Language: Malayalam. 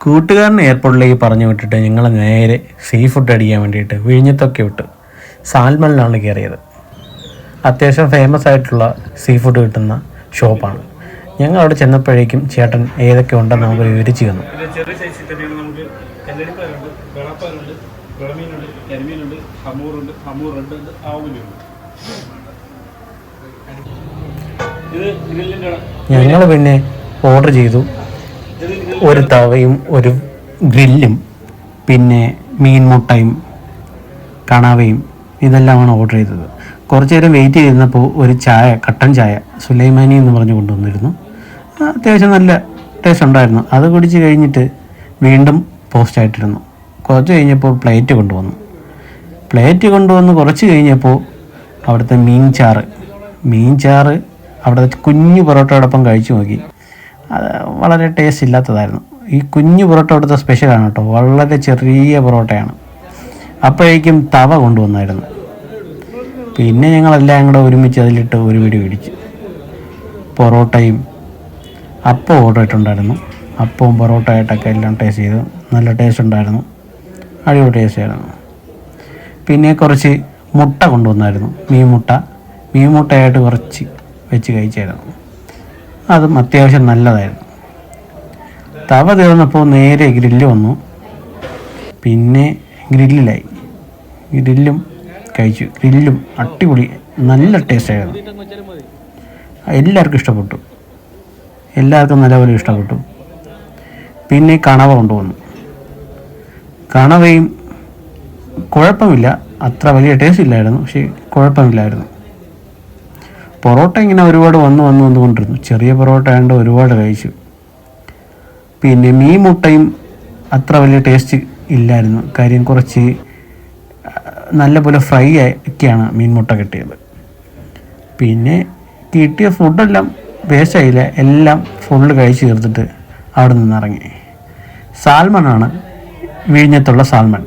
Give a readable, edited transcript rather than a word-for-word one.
കൂട്ടുകാരനെ എയർപോർട്ടിലേക്ക് പറഞ്ഞു വിട്ടിട്ട് ഞങ്ങൾ നേരെ സീ ഫുഡ് അടിക്കാൻ വേണ്ടിയിട്ട് വിഴിഞ്ഞത്തൊക്കെ വിട്ട് സാൽമണിലാണ് കയറിയത്. അത്യാവശ്യം ഫേമസ് ആയിട്ടുള്ള സീ ഫുഡ് കിട്ടുന്ന ഷോപ്പാണ്. ഞങ്ങൾ അവിടെ ചെന്നപ്പോഴേക്കും ചേട്ടൻ ഏതൊക്കെ ഉണ്ടെന്ന് നമുക്ക് വിവരിച്ച് തന്നു. ഞങ്ങൾ പിന്നെ ഓർഡർ ചെയ്തു. ഒരു തവയും ഒരു ഗ്രില്ലും പിന്നെ മീൻ മുട്ടയും കണവയും ഇതെല്ലാമാണ് ഓർഡർ ചെയ്തത്. കുറച്ച് നേരം വെയിറ്റ് ചെയ്തിരുന്നപ്പോൾ ഒരു ചായ, കട്ടൻ ചായ സുലൈമാനി എന്ന് പറഞ്ഞ് കൊണ്ടുവന്നിരുന്നു. അത്യാവശ്യം നല്ല ടേസ്റ്റ് ഉണ്ടായിരുന്നു. അത് കുടിച്ച് കഴിഞ്ഞിട്ട് വീണ്ടും പോസ്റ്റായിട്ടിരുന്നു. കുറച്ച് കഴിഞ്ഞപ്പോൾ പ്ലേറ്റ് കൊണ്ടുവന്ന് കുറച്ച് കഴിഞ്ഞപ്പോൾ അവിടുത്തെ മീൻ ചാറ് അവിടുത്തെ കുഞ്ഞു പൊറോട്ടയോടൊപ്പം കഴിച്ചു നോക്കി. അത് വളരെ ടേസ്റ്റ് ഇല്ലാത്തതായിരുന്നു. ഈ കുഞ്ഞു പൊറോട്ട അവിടുത്തെ സ്പെഷ്യലാണ് കേട്ടോ. വളരെ ചെറിയ പൊറോട്ടയാണ്. അപ്പോഴേക്കും തവ കൊണ്ടുവന്നായിരുന്നു. പിന്നെ ഞങ്ങളെല്ലാം കൂടെ ഒരുമിച്ച് അതിലിട്ട് ഒരു പിടി പിടിച്ച് പൊറോട്ടയും അപ്പം ഓർഡർ ഇട്ടുണ്ടായിരുന്നു. അപ്പവും പൊറോട്ടയായിട്ടൊക്കെ എല്ലാം ടേസ്റ്റ് ചെയ്തു. നല്ല ടേസ്റ്റ് ഉണ്ടായിരുന്നു. അടിപൊളി ടേസ്റ്റ് ആയിരുന്നു. പിന്നെ കുറച്ച് മുട്ട കൊണ്ടുവന്നായിരുന്നു. മീൻ മുട്ടയായിട്ട് കുറച്ച് വെച്ച് കഴിച്ചായിരുന്നു. അതും അത്യാവശ്യം നല്ലതായിരുന്നു. തവ തീർന്നപ്പോൾ നേരെ ഗ്രില്ല് വന്നു. പിന്നെ ഗ്രില്ലും കഴിച്ചു. ഗ്രില്ലും അടിപൊളി നല്ല ടേസ്റ്റായിരുന്നു. എല്ലാവർക്കും നല്ലപോലെ ഇഷ്ടപ്പെട്ടു. പിന്നെ കണവ കൊണ്ടുവന്നു. കണവയും കുഴപ്പമില്ല, അത്ര വലിയ ടേസ്റ്റ് ഇല്ലായിരുന്നു, പക്ഷേ കുഴപ്പമില്ലായിരുന്നു. പൊറോട്ട ഇങ്ങനെ ഒരുപാട് വന്നുകൊണ്ടിരുന്നു. ചെറിയ പൊറോട്ട ആയതുകൊണ്ട് ഒരുപാട് കഴിച്ചു. പിന്നെ മീൻ മുട്ടയും അത്ര വലിയ ടേസ്റ്റ് ഇല്ലായിരുന്നു. കാര്യം കുറച്ച് നല്ലപോലെ ഫ്രൈ ഒക്കെയാണ് മീൻ മുട്ട കിട്ടിയത്. പിന്നെ കിട്ടിയ ഫുഡെല്ലാം വേസ്റ്റ് ആയില്ല. എല്ലാം ഫുള്ള് കഴിച്ച് തീർത്തിട്ട് അവിടെ നിന്നിറങ്ങി. സാൽമണാണ് വിഴിഞ്ഞത്തുള്ള സാൽമൺ.